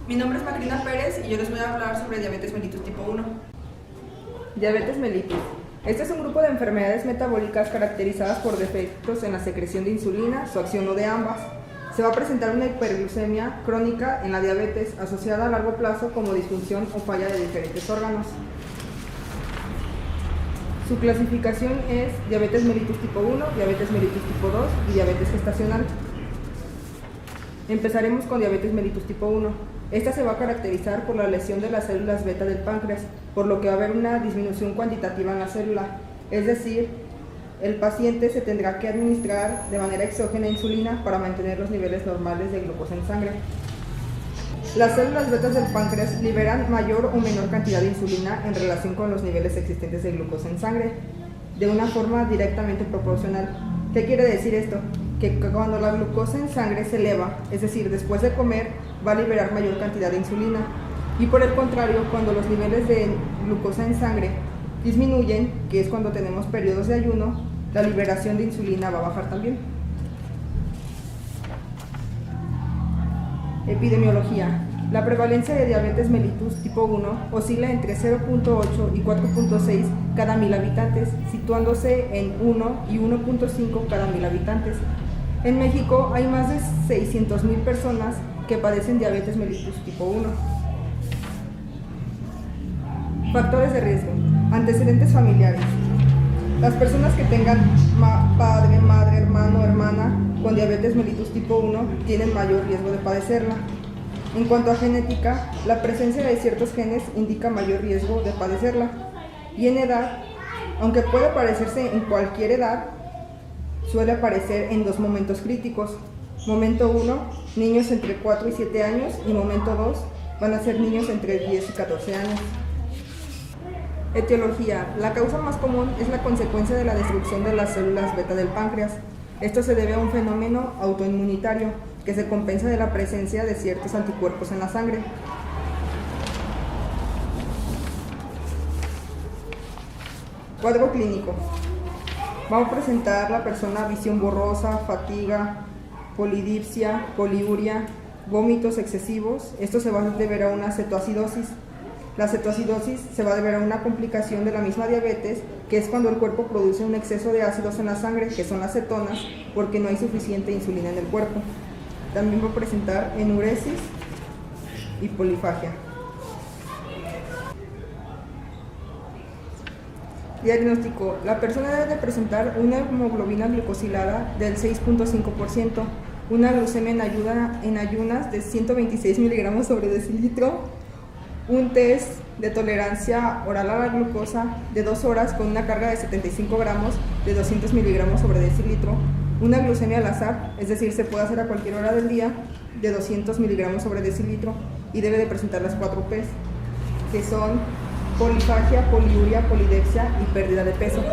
Mi nombre es Macrina Pérez y yo les voy a hablar sobre diabetes mellitus tipo 1. Diabetes mellitus. Este es un grupo de enfermedades metabólicas caracterizadas por defectos en la secreción de insulina, su acción o de ambas. Se va a presentar una hiperglucemia crónica en la diabetes asociada a largo plazo como disfunción o falla de diferentes órganos. Su clasificación es diabetes mellitus tipo 1, diabetes mellitus tipo 2 y diabetes gestacional. Empezaremos con diabetes mellitus tipo 1. Esta se va a caracterizar por la lesión de las células beta del páncreas, por lo que va a haber una disminución cuantitativa en la célula. Es decir, el paciente se tendrá que administrar de manera exógena insulina para mantener los niveles normales de glucosa en sangre. Las células betas del páncreas liberan mayor o menor cantidad de insulina en relación con los niveles existentes de glucosa en sangre, de una forma directamente proporcional. ¿Qué quiere decir esto? Que cuando la glucosa en sangre se eleva, es decir, después de comer, va a liberar mayor cantidad de insulina. Y por el contrario, cuando los niveles de glucosa en sangre disminuyen, que es cuando tenemos periodos de ayuno, la liberación de insulina va a bajar también. Epidemiología. La prevalencia de diabetes mellitus tipo 1 oscila entre 0.8 y 4.6 cada 1000 habitantes, situándose en 1 y 1.5 cada 1000 habitantes. En México hay más de 600,000 personas que padecen diabetes mellitus tipo 1. Factores de riesgo. Antecedentes familiares. Las personas que tengan padre, madre, hermano o hermana con diabetes mellitus tipo 1 tienen mayor riesgo de padecerla. En cuanto a genética, la presencia de ciertos genes indica mayor riesgo de padecerla. Y en edad, aunque puede aparecerse en cualquier edad, suele aparecer en dos momentos críticos. Momento 1, niños entre 4 y 7 años, y momento 2, van a ser niños entre 10 y 14 años. Etiología. La causa más común es la consecuencia de la destrucción de las células beta del páncreas. Esto se debe a un fenómeno autoinmunitario que se compensa de la presencia de ciertos anticuerpos en la sangre. Cuadro clínico. Va a presentar la persona visión borrosa, fatiga, polidipsia, poliuria, vómitos excesivos. Esto se va a deber a una cetoacidosis. La cetoacidosis se va a deber a una complicación de la misma diabetes, que es cuando el cuerpo produce un exceso de ácidos en la sangre, que son las cetonas, porque no hay suficiente insulina en el cuerpo. También va a presentar enuresis y polifagia. Diagnóstico. La persona debe de presentar una hemoglobina glucosilada del 6.5%, una glucemia en ayunas de 126 miligramos sobre decilitro, un test de tolerancia oral a la glucosa de 2 horas con una carga de 75 gramos de 200 miligramos sobre decilitro, una glucemia al azar, es decir, se puede hacer a cualquier hora del día, de 200 miligramos sobre decilitro, y debe de presentar las 4 P's, que son polifagia, poliuria, polidipsia y pérdida de peso.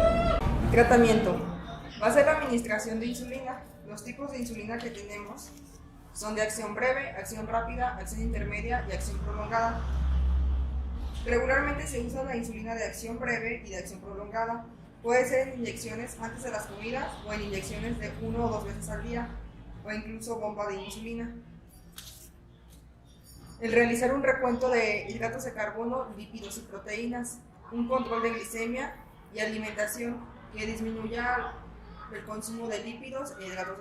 Tratamiento. Va a ser la administración de insulina. Los tipos de insulina que tenemos son de acción breve, acción rápida, acción intermedia y acción prolongada. Regularmente se usa la insulina de acción breve y de acción prolongada. Puede ser en inyecciones antes de las comidas o en inyecciones de 1 o 2 veces al día, o incluso bomba de insulina. El realizar un recuento de hidratos de carbono, lípidos y proteínas, un control de glicemia y alimentación que disminuya el consumo de lípidos e hidratos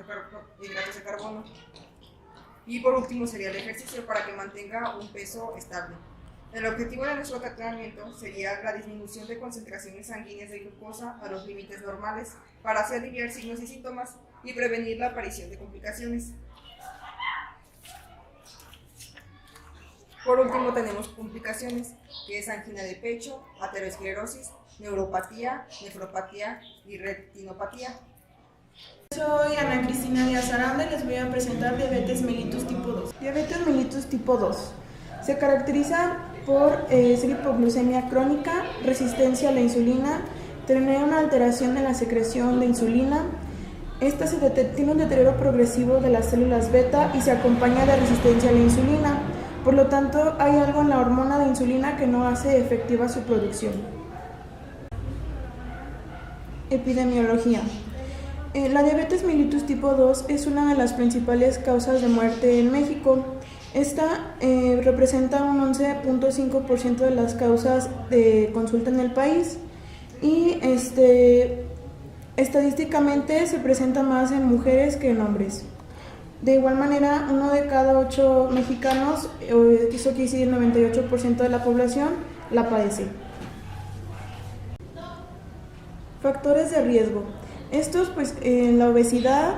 de carbono. Y por último sería el ejercicio para que mantenga un peso estable. El objetivo de nuestro tratamiento sería la disminución de concentraciones sanguíneas de glucosa a los límites normales para así aliviar signos y síntomas y prevenir la aparición de complicaciones. Por último tenemos complicaciones, que es angina de pecho, aterosclerosis, neuropatía, nefropatía y retinopatía. Soy Ana Cristina Díaz Aranda y les voy a presentar diabetes mellitus tipo 2. Diabetes mellitus tipo 2 se caracteriza por ser hipoglucemia crónica, resistencia a la insulina, tener una alteración en la secreción de insulina. Esta tiene un deterioro progresivo de las células beta y se acompaña de resistencia a la insulina. Por lo tanto, hay algo en la hormona de insulina que no hace efectiva su producción. Epidemiología. La diabetes mellitus tipo 2 es una de las principales causas de muerte en México. Esta representa un 11.5% de las causas de consulta en el país y estadísticamente se presenta más en mujeres que en hombres. De igual manera, 1 de cada 8 mexicanos, eso quiere decir el 98% de la población, la padece. Factores de riesgo. Estos, la obesidad,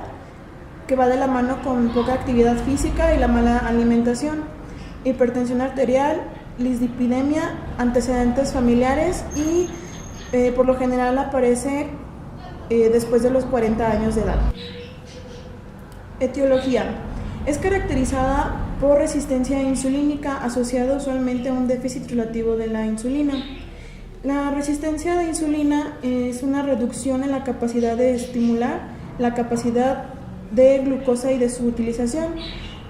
que va de la mano con poca actividad física y la mala alimentación, hipertensión arterial, dislipidemia, antecedentes familiares y por lo general aparece después de los 40 años de edad. Etiología. Es caracterizada por resistencia insulínica asociada usualmente a un déficit relativo de la insulina. La resistencia de insulina es una reducción en la capacidad de estimular la capacidad de glucosa y de su utilización,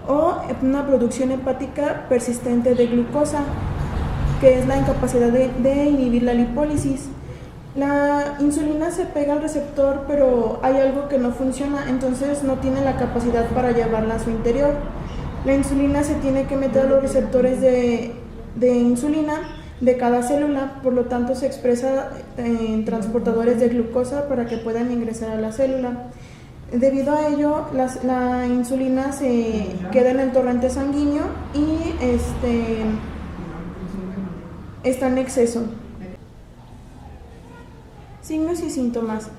o una producción hepática persistente de glucosa, que es la incapacidad de inhibir la lipólisis. La insulina se pega al receptor, pero hay algo que no funciona, entonces no tiene la capacidad para llevarla a su interior. La insulina se tiene que meter a los receptores de insulina de cada célula, por lo tanto se expresa en transportadores de glucosa para que puedan ingresar a la célula. Debido a ello, la insulina se queda en el torrente sanguíneo y está en exceso. Signos y síntomas.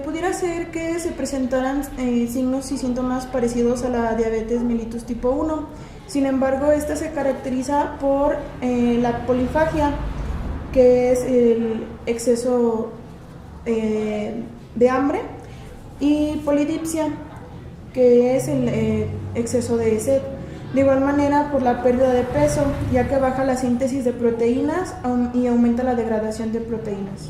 Pudiera ser que se presentaran signos y síntomas parecidos a la diabetes mellitus tipo 1. Sin embargo, esta se caracteriza por la polifagia, que es el exceso de hambre, y polidipsia, que es el exceso de sed. De igual manera, por la pérdida de peso, ya que baja la síntesis de proteínas y aumenta la degradación de proteínas.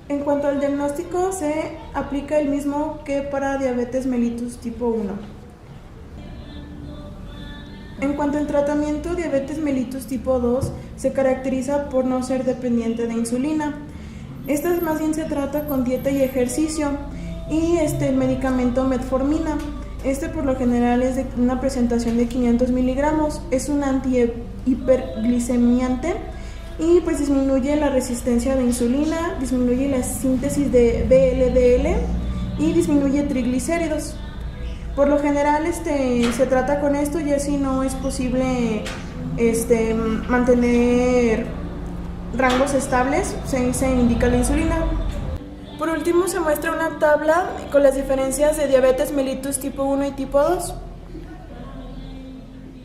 En cuanto al diagnóstico, se aplica el mismo que para diabetes mellitus tipo 1. En cuanto al tratamiento, diabetes mellitus tipo 2 se caracteriza por no ser dependiente de insulina. Esta más bien se trata con dieta y ejercicio, y el medicamento metformina. Por lo general es de una presentación de 500 miligramos, es un antihiperglicemiante y disminuye la resistencia de insulina, disminuye la síntesis de VLDL y disminuye triglicéridos. Por lo general se trata con esto, y así no es posible mantener rangos estables, se indica la insulina. Por último, se muestra una tabla con las diferencias de diabetes mellitus tipo 1 y tipo 2.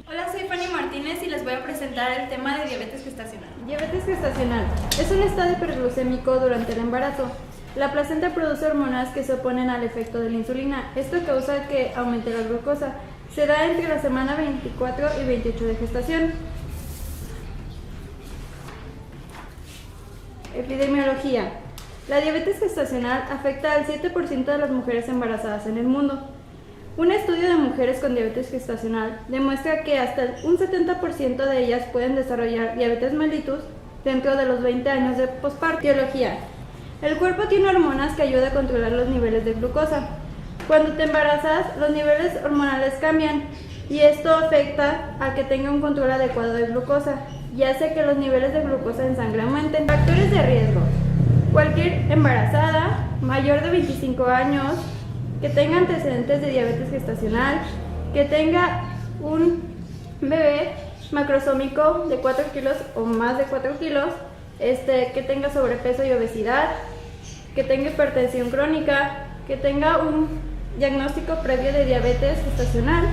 Hola, soy Fanny Martínez y les voy a presentar el tema de diabetes gestacional. Diabetes gestacional es un estado hiperglucémico durante el embarazo. La placenta produce hormonas que se oponen al efecto de la insulina. Esto causa que aumente la glucosa. Se da entre la semana 24 y 28 de gestación. Epidemiología. La diabetes gestacional afecta al 7% de las mujeres embarazadas en el mundo. Un estudio de mujeres con diabetes gestacional demuestra que hasta un 70% de ellas pueden desarrollar diabetes mellitus dentro de los 20 años de posparto. Etiología. El cuerpo tiene hormonas que ayudan a controlar los niveles de glucosa. Cuando te embarazas, los niveles hormonales cambian y esto afecta a que tenga un control adecuado de glucosa y hace que los niveles de glucosa en sangre aumenten. Factores de riesgo. Cualquier embarazada mayor de 25 años que tenga antecedentes de diabetes gestacional, que tenga un bebé macrosómico de 4 kilos o más de 4 kilos, que tenga sobrepeso y obesidad, que tenga hipertensión crónica, que tenga un diagnóstico previo de diabetes gestacional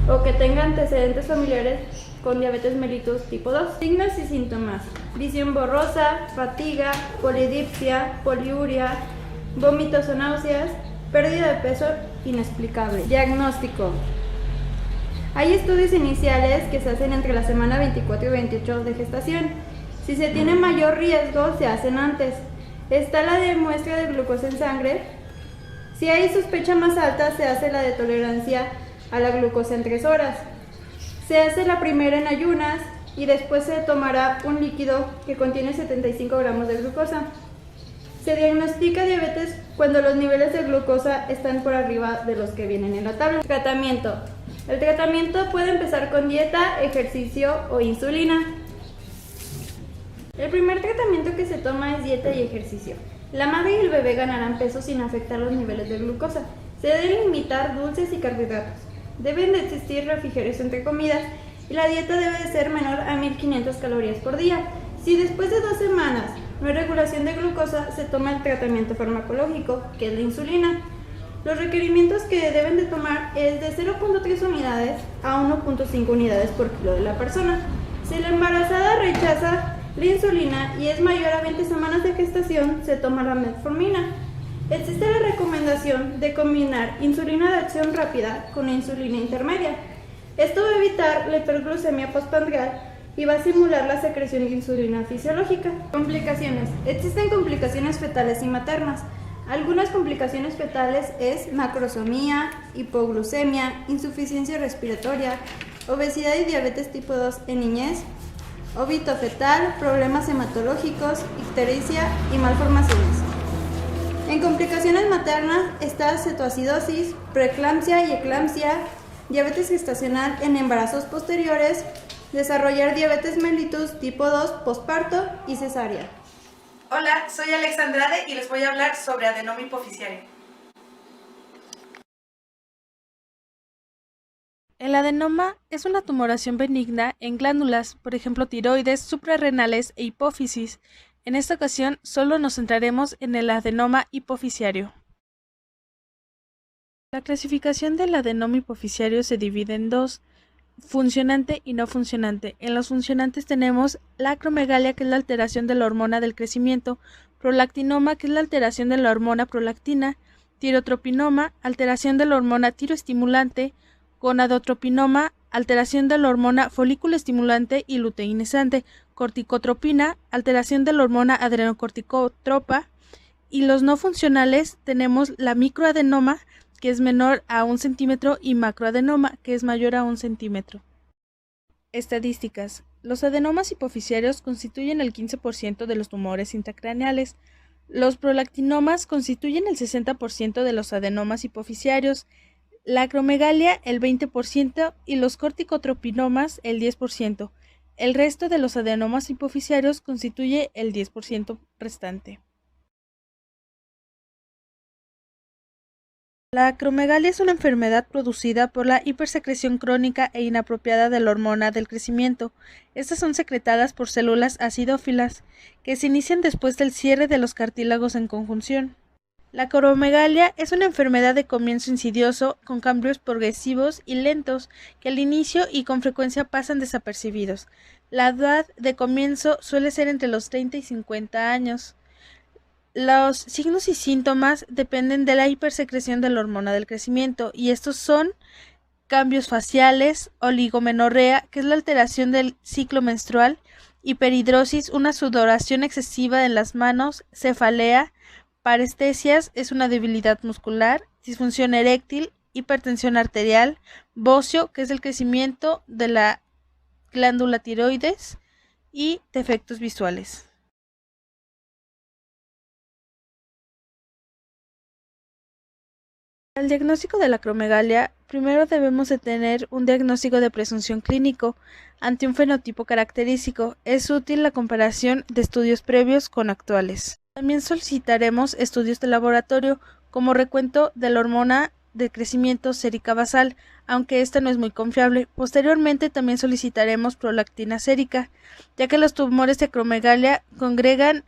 o que tenga antecedentes familiares con diabetes mellitus tipo 2. Signos y síntomas: visión borrosa, fatiga, polidipsia, poliuria, vómitos o náuseas, pérdida de peso inexplicable. Diagnóstico. Hay estudios iniciales que se hacen entre la semana 24 y 28 de gestación. Si se tiene mayor riesgo, se hacen antes. Está la de muestra de glucosa en sangre. Si hay sospecha más alta, se hace la de tolerancia a la glucosa en 3 horas. Se hace la primera en ayunas y después se tomará un líquido que contiene 75 gramos de glucosa. Se diagnostica diabetes cuando los niveles de glucosa están por arriba de los que vienen en la tabla. Tratamiento. El tratamiento puede empezar con dieta, ejercicio o insulina. El primer tratamiento que se toma es dieta y ejercicio. La madre y el bebé ganarán peso sin afectar los niveles de glucosa. Se deben limitar dulces y carbohidratos. Deben de existir refrigerios entre comidas y la dieta debe de ser menor a 1500 calorías por día. Si después de 2 semanas no hay regulación de glucosa, se toma el tratamiento farmacológico, que es la insulina. Los requerimientos que deben de tomar es de 0.3 unidades a 1.5 unidades por kilo de la persona. Si la embarazada rechaza la insulina y es mayor a 20 semanas de gestación, se toma la metformina. Existe la recomendación de combinar insulina de acción rápida con insulina intermedia. Esto va a evitar la hiperglucemia postprandial y va a simular la secreción de insulina fisiológica. Complicaciones. Existen complicaciones fetales y maternas. Algunas complicaciones fetales es macrosomía, hipoglucemia, insuficiencia respiratoria, obesidad y diabetes tipo 2 en niñez, óbito fetal, problemas hematológicos, ictericia y malformaciones. En complicaciones maternas está cetoacidosis, preeclampsia y eclampsia, diabetes gestacional en embarazos posteriores, desarrollar diabetes mellitus tipo 2 posparto y cesárea. Hola, soy Alexandra y les voy a hablar sobre adenoma hipoficiario. El adenoma es una tumoración benigna en glándulas, por ejemplo tiroides, suprarrenales e hipófisis. En esta ocasión solo nos centraremos en el adenoma hipoficiario. La clasificación del adenoma hipoficiario se divide en dos: funcionante y no funcionante. En los funcionantes tenemos la acromegalia, que es la alteración de la hormona del crecimiento, prolactinoma, que es la alteración de la hormona prolactina, tirotropinoma, alteración de la hormona tiroestimulante, gonadotropinoma, alteración de la hormona folículo estimulante y luteinizante, corticotropina, alteración de la hormona adrenocorticotropa, y los no funcionales tenemos la microadenoma, que es menor a 1 centímetro, y macroadenoma, que es mayor a 1 centímetro. Estadísticas. Los adenomas hipoficiarios constituyen el 15% de los tumores intracraneales. Los prolactinomas constituyen el 60% de los adenomas hipoficiarios, la acromegalia el 20% y los corticotropinomas el 10%. El resto de los adenomas hipoficiarios constituye el 10% restante. La acromegalia es una enfermedad producida por la hipersecreción crónica e inapropiada de la hormona del crecimiento. Estas son secretadas por células acidófilas, que se inician después del cierre de los cartílagos en conjunción. La acromegalia es una enfermedad de comienzo insidioso, con cambios progresivos y lentos, que al inicio y con frecuencia pasan desapercibidos. La edad de comienzo suele ser entre los 30 y 50 años. Los signos y síntomas dependen de la hipersecreción de la hormona del crecimiento, y estos son cambios faciales, oligomenorrea, que es la alteración del ciclo menstrual, hiperhidrosis, una sudoración excesiva en las manos, cefalea, parestesias, es una debilidad muscular, disfunción eréctil, hipertensión arterial, bocio, que es el crecimiento de la glándula tiroides, y defectos visuales. Para el diagnóstico de la acromegalia, primero debemos de tener un diagnóstico de presunción clínico ante un fenotipo característico. Es útil la comparación de estudios previos con actuales. También solicitaremos estudios de laboratorio como recuento de la hormona de crecimiento sérica basal, aunque esta no es muy confiable. Posteriormente también solicitaremos prolactina sérica, ya que los tumores de acromegalia congregan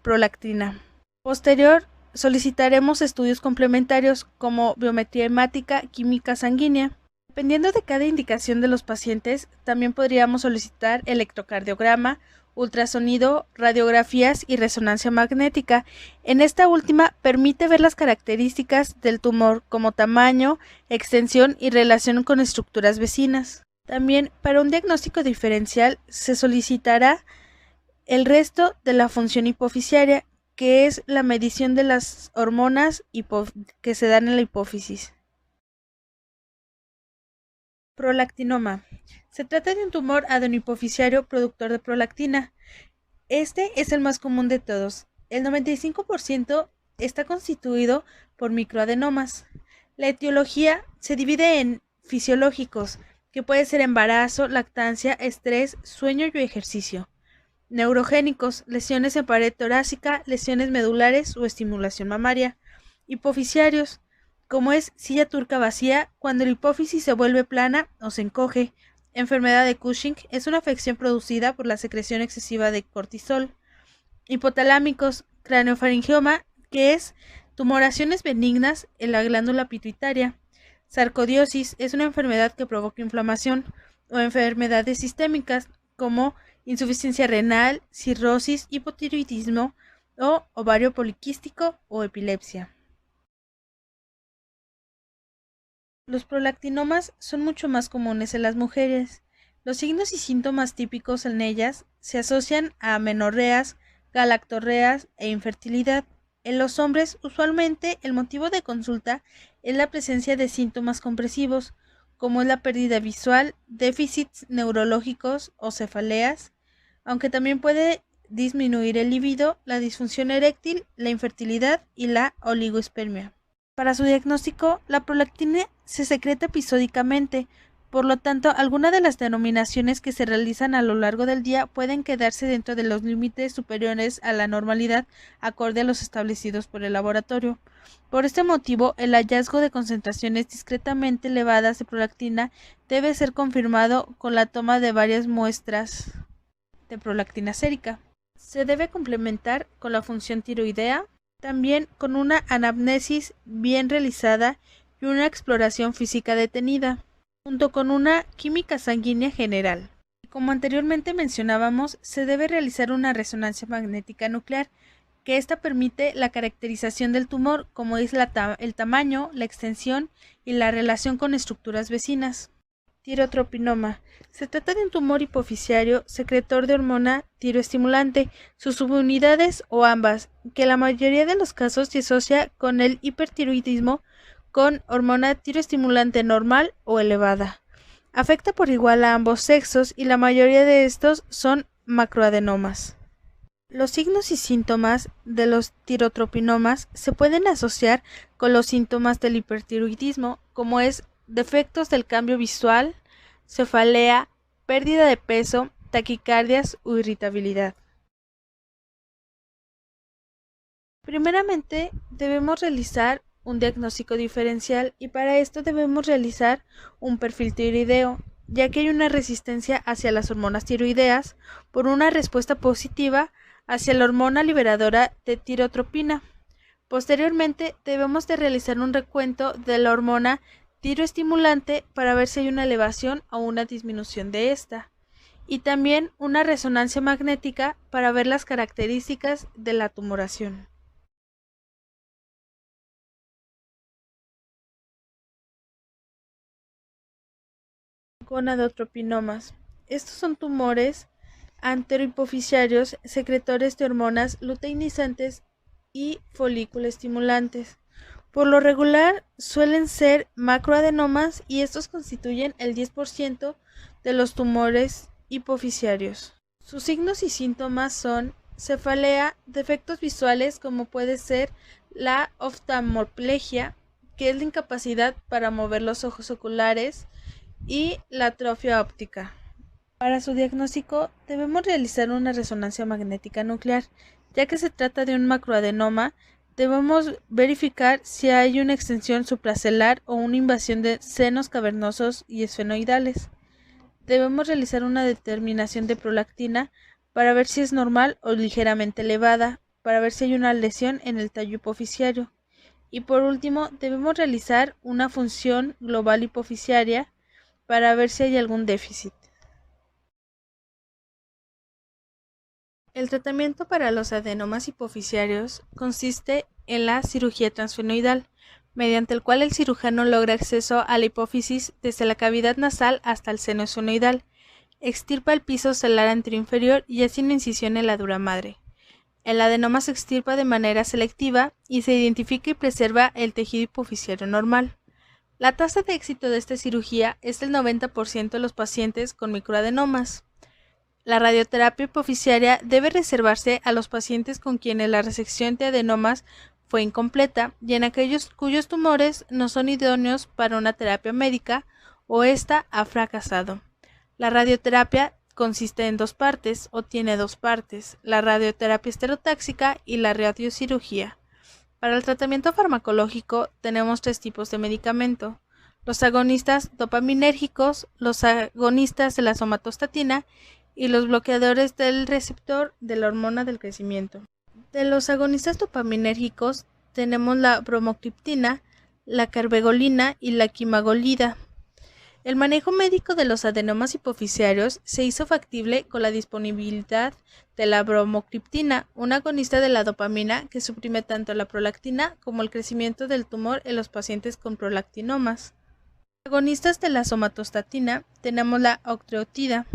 prolactina. Posterior solicitaremos estudios complementarios como biometría hemática, química sanguínea. Dependiendo de cada indicación de los pacientes, también podríamos solicitar electrocardiograma, ultrasonido, radiografías y resonancia magnética. En esta última permite ver las características del tumor como tamaño, extensión y relación con estructuras vecinas. También para un diagnóstico diferencial se solicitará el resto de la función hipoficiaria, que es la medición de las hormonas que se dan en la hipófisis. Prolactinoma. Se trata de un tumor adenohipoficiario productor de prolactina. Este es el más común de todos. El 95% está constituido por microadenomas. La etiología se divide en fisiológicos, que puede ser embarazo, lactancia, estrés, sueño y ejercicio. Neurogénicos, lesiones en pared torácica, lesiones medulares o estimulación mamaria. Hipofisiarios, como es silla turca vacía, cuando la hipófisis se vuelve plana o se encoge. Enfermedad de Cushing es una afección producida por la secreción excesiva de cortisol. Hipotalámicos, craneofaringioma, que es tumoraciones benignas en la glándula pituitaria. Sarcoidosis es una enfermedad que provoca inflamación, o enfermedades sistémicas como insuficiencia renal, cirrosis, hipotiroidismo o ovario poliquístico o epilepsia. Los prolactinomas son mucho más comunes en las mujeres. Los signos y síntomas típicos en ellas se asocian a amenorreas, galactorreas e infertilidad. En los hombres, usualmente, el motivo de consulta es la presencia de síntomas compresivos, como es la pérdida visual, déficits neurológicos o cefaleas, aunque también puede disminuir el libido, la disfunción eréctil, la infertilidad y la oligospermia. Para su diagnóstico, la prolactina se secreta episódicamente, por lo tanto, algunas de las denominaciones que se realizan a lo largo del día pueden quedarse dentro de los límites superiores a la normalidad acorde a los establecidos por el laboratorio. Por este motivo, el hallazgo de concentraciones discretamente elevadas de prolactina debe ser confirmado con la toma de varias muestras de prolactina sérica. Se debe complementar con la función tiroidea, también con una anamnesis bien realizada y una exploración física detenida, junto con una química sanguínea general. Como anteriormente mencionábamos, se debe realizar una resonancia magnética nuclear, que ésta permite la caracterización del tumor, como es el tamaño, la extensión y la relación con estructuras vecinas. Tirotropinoma. Se trata de un tumor hipofisiario secretor de hormona tiroestimulante, sus subunidades o ambas, que en la mayoría de los casos se asocia con el hipertiroidismo con hormona tiroestimulante normal o elevada. Afecta por igual a ambos sexos y la mayoría de estos son macroadenomas. Los signos y síntomas de los tirotropinomas se pueden asociar con los síntomas del hipertiroidismo, como es defectos del cambio visual, cefalea, pérdida de peso, taquicardias o irritabilidad. Primeramente, debemos realizar un diagnóstico diferencial y para esto debemos realizar un perfil tiroideo, ya que hay una resistencia hacia las hormonas tiroideas por una respuesta positiva hacia la hormona liberadora de tirotropina. Posteriormente, debemos de realizar un recuento de la hormona tiroestimulante para ver si hay una elevación o una disminución de esta, y también una resonancia magnética para ver las características de la tumoración. Gonadotropinomas. Estos son tumores anterohipofisiarios secretores de hormonas luteinizantes y folículo estimulantes. Por lo regular suelen ser macroadenomas y estos constituyen el 10% de los tumores hipofisiarios. Sus signos y síntomas son cefalea, defectos visuales como puede ser la oftalmoplegia, que es la incapacidad para mover los ojos oculares, y la atrofia óptica. Para su diagnóstico debemos realizar una resonancia magnética nuclear, ya que se trata de un macroadenoma. Debemos verificar si hay una extensión supracelular o una invasión de senos cavernosos y esfenoidales. Debemos realizar una determinación de prolactina para ver si es normal o ligeramente elevada, para ver si hay una lesión en el tallo hipofisiario. Y por último, debemos realizar una función global hipofisiaria para ver si hay algún déficit. El tratamiento para los adenomas hipofisiarios consiste en la cirugía transfenoidal, mediante el cual el cirujano logra acceso a la hipófisis desde la cavidad nasal hasta el seno esfenoidal, extirpa el piso celular anterior inferior y hace una incisión en la dura madre. El adenoma se extirpa de manera selectiva y se identifica y preserva el tejido hipofisiario normal. La tasa de éxito de esta cirugía es del 90% de los pacientes con microadenomas. La radioterapia hipofisiaria debe reservarse a los pacientes con quienes la resección de adenomas fue incompleta y en aquellos cuyos tumores no son idóneos para una terapia médica o ésta ha fracasado. La radioterapia consiste en 2 partes o tiene 2 partes, la radioterapia estereotáxica y la radiocirugía. Para el tratamiento farmacológico tenemos 3 tipos de medicamento: los agonistas dopaminérgicos, los agonistas de la somatostatina y los bloqueadores del receptor de la hormona del crecimiento. De los agonistas dopaminérgicos tenemos la bromocriptina, la carbegolina y la quimagolida. El manejo médico de los adenomas hipoficiarios se hizo factible con la disponibilidad de la bromocriptina, un agonista de la dopamina que suprime tanto la prolactina como el crecimiento del tumor en los pacientes con prolactinomas. Agonistas de la somatostatina tenemos la octreotida,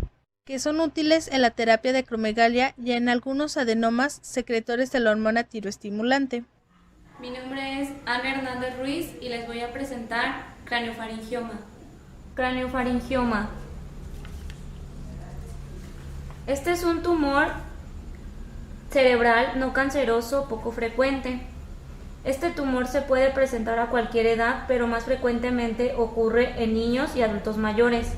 que son útiles en la terapia de acromegalia y en algunos adenomas secretores de la hormona tiroestimulante. Mi nombre es Ana Hernández Ruiz y les voy a presentar craniofaringioma. Craniofaringioma. Este es un tumor cerebral no canceroso poco frecuente. Este tumor se puede presentar a cualquier edad, pero más frecuentemente ocurre en niños y adultos mayores.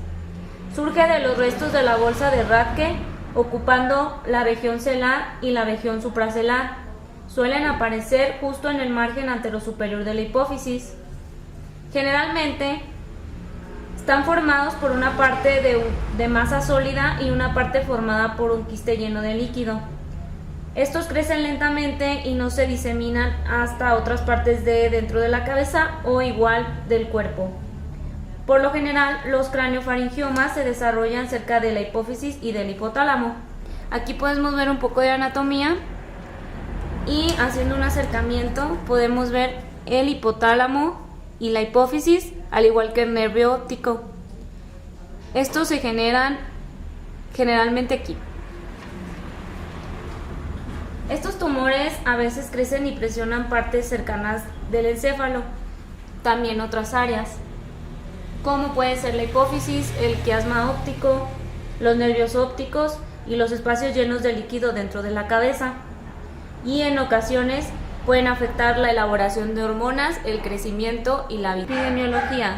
Surge de los restos de la bolsa de Rathke, ocupando la región celar y la región supracelar. Suelen aparecer justo en el margen anterosuperior de la hipófisis. Generalmente están formados por una parte de masa sólida y una parte formada por un quiste lleno de líquido. Estos crecen lentamente y no se diseminan hasta otras partes de dentro de la cabeza o igual del cuerpo. Por lo general, los craniofaringiomas se desarrollan cerca de la hipófisis y del hipotálamo. Aquí podemos ver un poco de anatomía y haciendo un acercamiento podemos ver el hipotálamo y la hipófisis, al igual que el nervio óptico. Estos se generan generalmente aquí. Estos tumores a veces crecen y presionan partes cercanas del encéfalo, también otras áreas, como puede ser la hipófisis, el quiasma óptico, los nervios ópticos y los espacios llenos de líquido dentro de la cabeza. Y en ocasiones pueden afectar la elaboración de hormonas, el crecimiento y la vida. Epidemiología.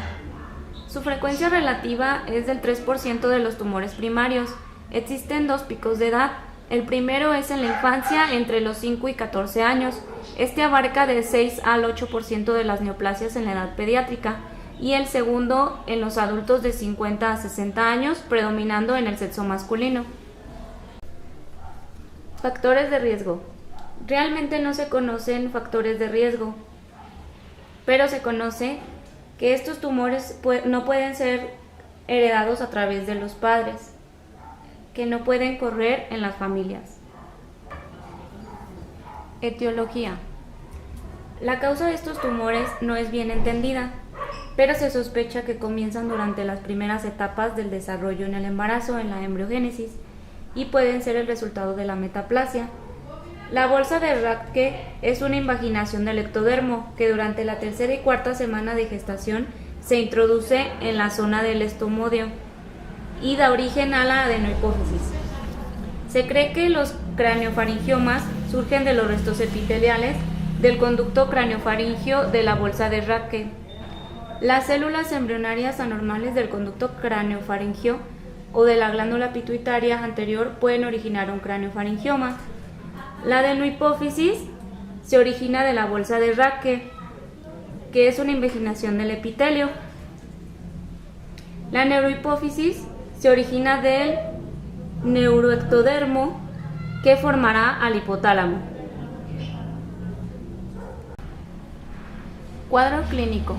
Su frecuencia relativa es del 3% de los tumores primarios. Existen 2 picos de edad. El primero es en la infancia, entre los 5 y 14 años. Este abarca del 6 al 8% de las neoplasias en la edad pediátrica. Y el segundo en los adultos de 50 a 60 años, predominando en el sexo masculino. Factores de riesgo. Realmente no se conocen factores de riesgo, pero se conoce que estos tumores no pueden ser heredados a través de los padres, que no pueden correr en las familias. Etiología. La causa de estos tumores no es bien entendida, pero se sospecha que comienzan durante las primeras etapas del desarrollo en el embarazo, en la embriogénesis, y pueden ser el resultado de la metaplasia. La bolsa de Rathke es una invaginación del ectodermo que durante la 3ª y 4ª semana de gestación se introduce en la zona del estomodio y da origen a la adenohipófisis. Se cree que los craniofaringiomas surgen de los restos epiteliales del conducto craniofaringio de la bolsa de Rathke. Las células embrionarias anormales del conducto craniofaringio o de la glándula pituitaria anterior pueden originar un craniofaringioma. La adenohipófisis se origina de la bolsa de Rathke, que es una invaginación del epitelio. La neurohipófisis se origina del neuroectodermo, que formará al hipotálamo. Cuadro clínico.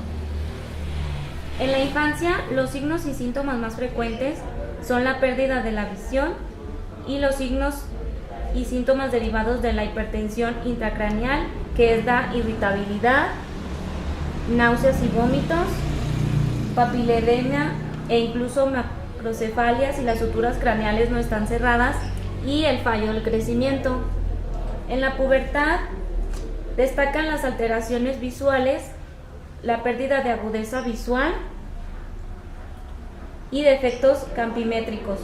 En la infancia, los signos y síntomas más frecuentes son la pérdida de la visión y los signos y síntomas derivados de la hipertensión intracraneal, que es la irritabilidad, náuseas y vómitos, papiledemia e incluso macrocefalia si las suturas craneales no están cerradas, y el fallo del crecimiento. En la pubertad destacan las alteraciones visuales, la pérdida de agudeza visual y defectos campimétricos,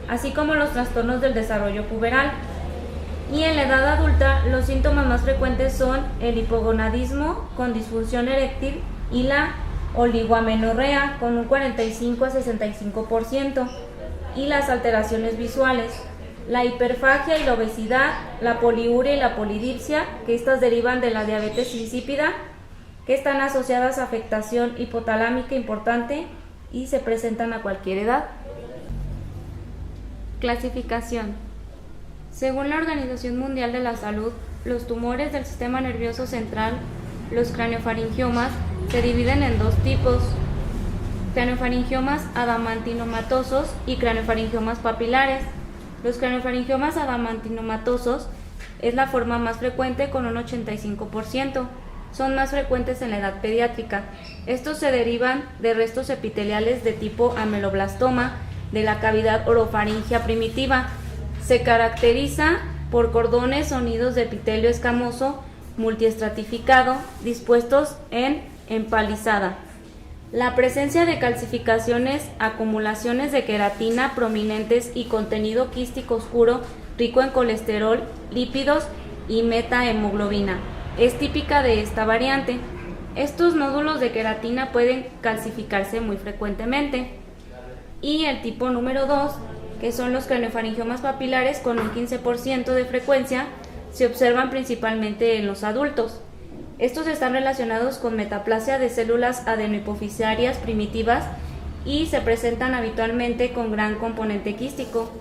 así como los trastornos del desarrollo puberal. Y en la edad adulta, los síntomas más frecuentes son el hipogonadismo con disfunción eréctil y la oligoamenorrea con un 45 a 65%, y las alteraciones visuales, la hiperfagia y la obesidad, la poliuria y la polidipsia, que estas derivan de la diabetes insípida, que están asociadas a afectación hipotalámica importante y se presentan a cualquier edad. Clasificación. Según la Organización Mundial de la Salud, los tumores del sistema nervioso central, los craneofaringiomas, se dividen en dos tipos: craneofaringiomas adamantinomatosos y craneofaringiomas papilares. Los craneofaringiomas adamantinomatosos es la forma más frecuente con un 85%. Son más frecuentes en la edad pediátrica. Estos se derivan de restos epiteliales de tipo ameloblastoma de la cavidad orofaringea primitiva. Se caracteriza por cordones o nidos de epitelio escamoso multiestratificado dispuestos en empalizada. La presencia de calcificaciones, acumulaciones de queratina prominentes y contenido quístico oscuro rico en colesterol, lípidos y metahemoglobina es típica de esta variante. Estos nódulos de queratina pueden calcificarse muy frecuentemente. Y el tipo número 2, que son los craneofaringiomas papilares con un 15% de frecuencia, se observan principalmente en los adultos. Estos están relacionados con metaplasia de células adenohipoficiarias primitivas y se presentan habitualmente con gran componente quístico.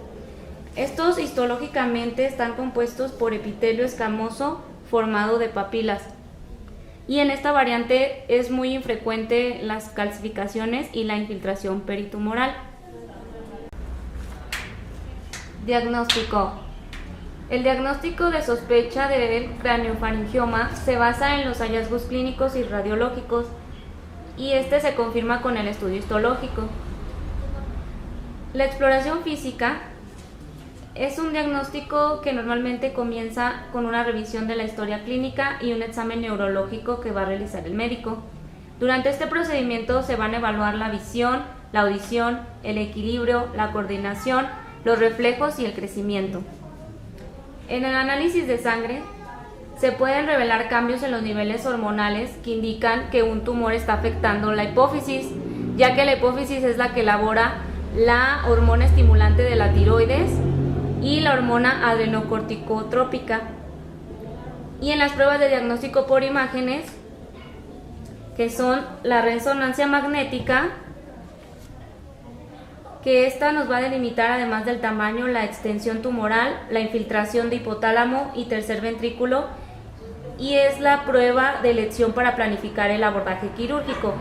Estos histológicamente están compuestos por epitelio escamoso formado de papilas. Y en esta variante es muy infrecuente las calcificaciones y la infiltración peritumoral. Diagnóstico. El diagnóstico de sospecha del craneofaringioma se basa en los hallazgos clínicos y radiológicos, y este se confirma con el estudio histológico. La exploración física es un diagnóstico que normalmente comienza con una revisión de la historia clínica y un examen neurológico que va a realizar el médico. Durante este procedimiento se van a evaluar la visión, la audición, el equilibrio, la coordinación, los reflejos y el crecimiento. En el análisis de sangre se pueden revelar cambios en los niveles hormonales que indican que un tumor está afectando la hipófisis, ya que la hipófisis es la que elabora la hormona estimulante de la tiroides y la hormona adrenocorticotrópica. Y en las pruebas de diagnóstico por imágenes, que son la resonancia magnética, que esta nos va a delimitar, además del tamaño, la extensión tumoral, la infiltración de hipotálamo y tercer ventrículo, y es la prueba de elección para planificar el abordaje quirúrgico.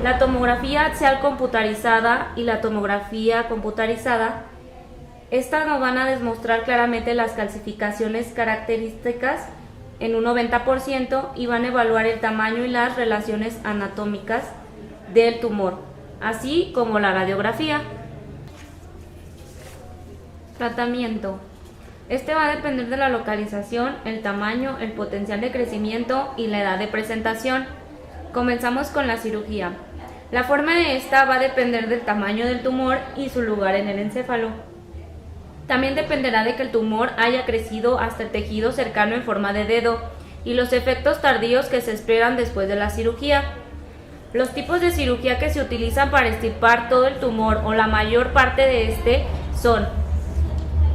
La tomografía axial computarizada y la tomografía computarizada, estas nos van a demostrar claramente las calcificaciones características en un 90% y van a evaluar el tamaño y las relaciones anatómicas del tumor, así como la radiografía. Tratamiento. Este va a depender de la localización, el tamaño, el potencial de crecimiento y la edad de presentación. Comenzamos con la cirugía. La forma de esta va a depender del tamaño del tumor y su lugar en el encéfalo. También dependerá de que el tumor haya crecido hasta el tejido cercano en forma de dedo y los efectos tardíos que se esperan después de la cirugía. Los tipos de cirugía que se utilizan para extirpar todo el tumor o la mayor parte de este son: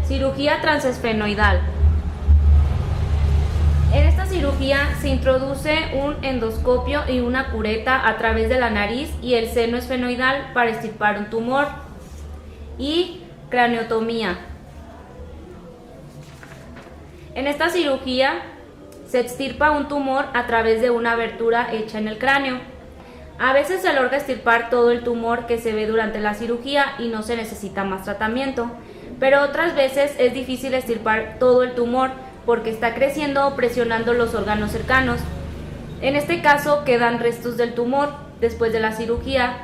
cirugía transesfenoidal. En esta cirugía se introduce un endoscopio y una cureta a través de la nariz y el seno esfenoidal para extirpar un tumor. Y craneotomía. En esta cirugía se extirpa un tumor a través de una abertura hecha en el cráneo. A veces se logra extirpar todo el tumor que se ve durante la cirugía y no se necesita más tratamiento, pero otras veces es difícil extirpar todo el tumor porque está creciendo o presionando los órganos cercanos. En este caso quedan restos del tumor después de la cirugía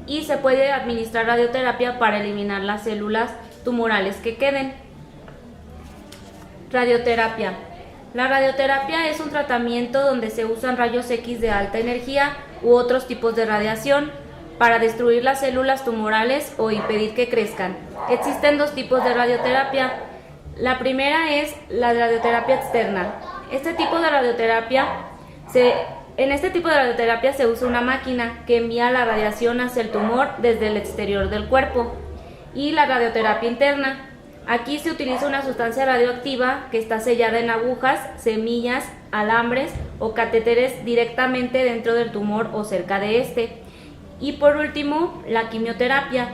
y se puede administrar radioterapia para eliminar las células tumorales que queden. Radioterapia. La radioterapia es un tratamiento donde se usan rayos X de alta energía u otros tipos de radiación para destruir las células tumorales o impedir que crezcan. Existen dos tipos de radioterapia. La primera es la radioterapia externa. Este tipo de radioterapia se En este tipo de radioterapia se usa una máquina que envía la radiación hacia el tumor desde el exterior del cuerpo, y la radioterapia interna. Aquí se utiliza una sustancia radioactiva que está sellada en agujas, semillas, alambres o catéteres directamente dentro del tumor o cerca de este. Y por último, la quimioterapia.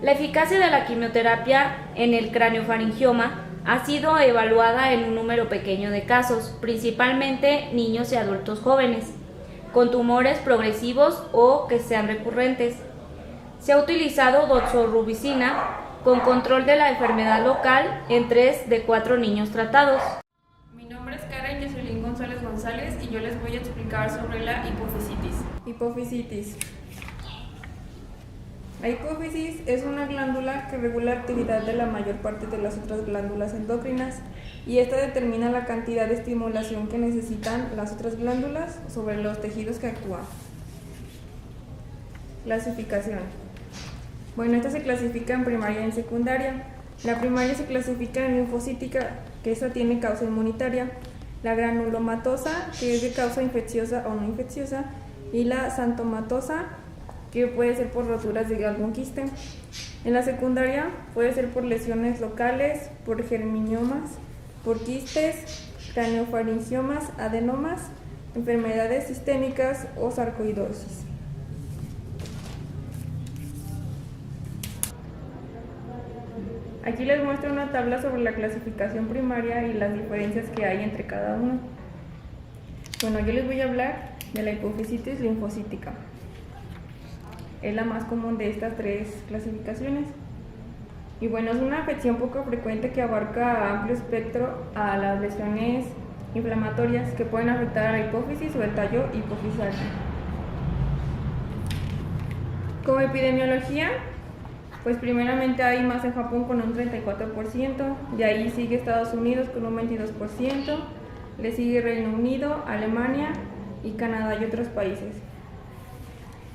La eficacia de la quimioterapia en el craniofaringioma ha sido evaluada en un número pequeño de casos, principalmente niños y adultos jóvenes, con tumores progresivos o que sean recurrentes. Se ha utilizado doxorubicina con control de la enfermedad local en 3 de 4 niños tratados. Mi nombre es Karen Jocelyn González González y yo les voy a explicar sobre la hipofisitis. Hipofisitis. La hipófisis es una glándula que regula la actividad de la mayor parte de las otras glándulas endocrinas, y esta determina la cantidad de estimulación que necesitan las otras glándulas sobre los tejidos que actúan. Clasificación. Bueno, esta se clasifica en primaria y en secundaria. La primaria se clasifica en linfocítica, que esta tiene causa inmunitaria, la granulomatosa, que es de causa infecciosa o no infecciosa, y la xantomatosa, que puede ser por roturas de algún quiste. En la secundaria puede ser por lesiones locales, por germiniomas, por quistes, craniofaringiomas, adenomas, enfermedades sistémicas o sarcoidosis. Aquí les muestro una tabla sobre la clasificación primaria y las diferencias que hay entre cada uno. Bueno, yo les voy a hablar de la hipofisitis linfocítica. Es la más común de estas 3 clasificaciones. Y bueno, es una afección poco frecuente que abarca amplio espectro a las lesiones inflamatorias que pueden afectar a la hipófisis o el tallo hipofisial. Como epidemiología, pues primeramente hay más en Japón con un 34%, de ahí sigue Estados Unidos con un 22%, le sigue Reino Unido, Alemania y Canadá y otros países.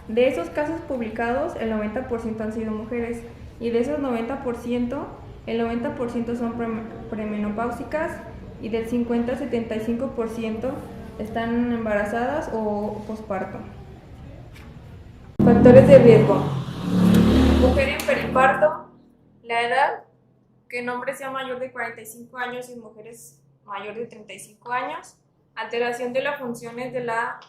De esos casos publicados, el 90% han sido mujeres, y de esos 90%, el 90% son premenopáusicas, y del 50 al 75% están embarazadas o posparto. Factores de riesgo. Mujer en periparto, la edad, que el hombre sea mayor de 45 años y mujeres mayor de 35 años, alteración de las funciones de la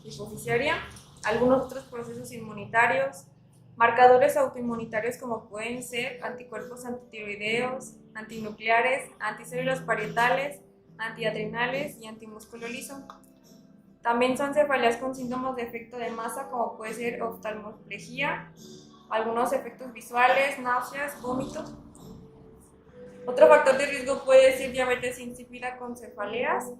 hipofisiaria, algunos otros procesos inmunitarios, marcadores autoinmunitarios como pueden ser anticuerpos antitiroideos, antinucleares, anticélulas parietales, antiadrenales y antimusculo liso. También son cefaleas con síntomas de efecto de masa como puede ser oftalmoplegia, algunos efectos visuales, náuseas, vómitos. Otro factor de riesgo puede ser diabetes insípida con cefaleas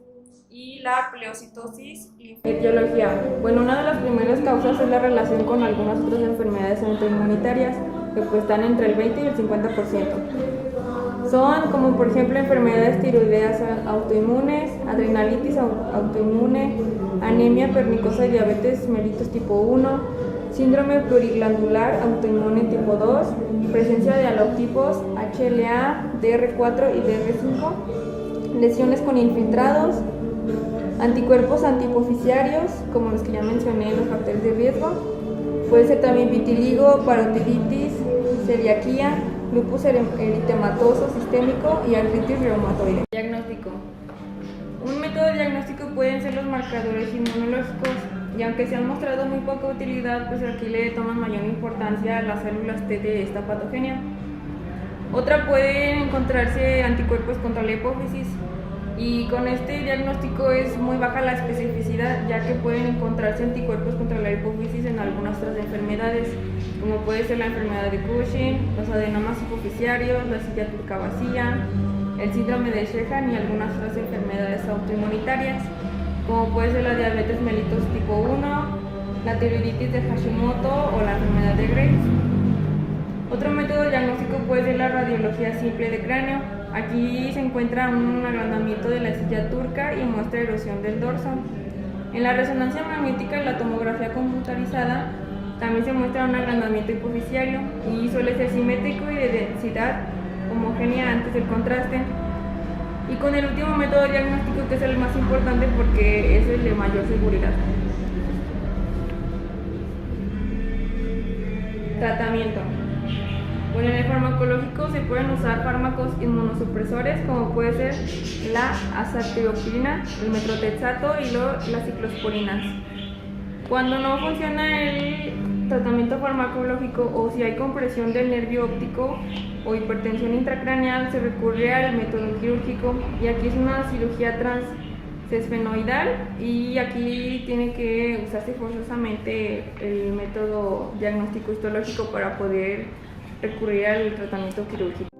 y la pleocitosis linfática. Etiología. Bueno, una de las primeras causas es la relación con algunas otras enfermedades autoinmunitarias que pues están entre el 20 y el 50%. Son como por ejemplo enfermedades tiroideas autoinmunes, adrenalitis autoinmune, anemia pernicosa y diabetes mellitus tipo 1, síndrome pluriglandular autoinmune tipo 2, presencia de alotipos HLA, DR4 y DR5, lesiones con infiltrados, anticuerpos antihipofisiarios, como los que ya mencioné, los factores de riesgo. Puede ser también vitiligo, parotiditis, celiaquía, lupus eritematoso sistémico y artritis reumatoide. Diagnóstico. Un método de diagnóstico pueden ser los marcadores inmunológicos, y aunque se han mostrado muy poca utilidad, pues aquí le toman mayor importancia a las células T de esta patogenia. Otra puede encontrarse anticuerpos contra la hipófisis, y con este diagnóstico es muy baja la especificidad, ya que pueden encontrarse anticuerpos contra la hipófisis en algunas otras enfermedades, como puede ser la enfermedad de Cushing, los adenomas hipofisiarios, la silla turca vacía, el síndrome de Sheehan y algunas otras enfermedades autoinmunitarias, como puede ser la diabetes mellitus tipo 1, la tiroiditis de Hashimoto o la enfermedad de Graves. Otro método diagnóstico puede ser la radiología simple de cráneo. Aquí se encuentra un agrandamiento de la silla turca y muestra erosión del dorso. En la resonancia magnética y la tomografía computarizada también se muestra un agrandamiento hipofisiario y suele ser simétrico y de densidad homogénea antes del contraste. Y con el último método diagnóstico, que es el más importante porque es el de mayor seguridad. Tratamiento. Bueno, en el farmacológico se pueden usar fármacos inmunosupresores como puede ser la azatiropina, el metrotexato y las ciclosporinas. Cuando no funciona el tratamiento farmacológico o si hay compresión del nervio óptico o hipertensión intracraneal, se recurre al método quirúrgico, y aquí es una cirugía transesfenoidal, y aquí tiene que usarse forzosamente el método diagnóstico histológico para poder recurrir al tratamiento quirúrgico.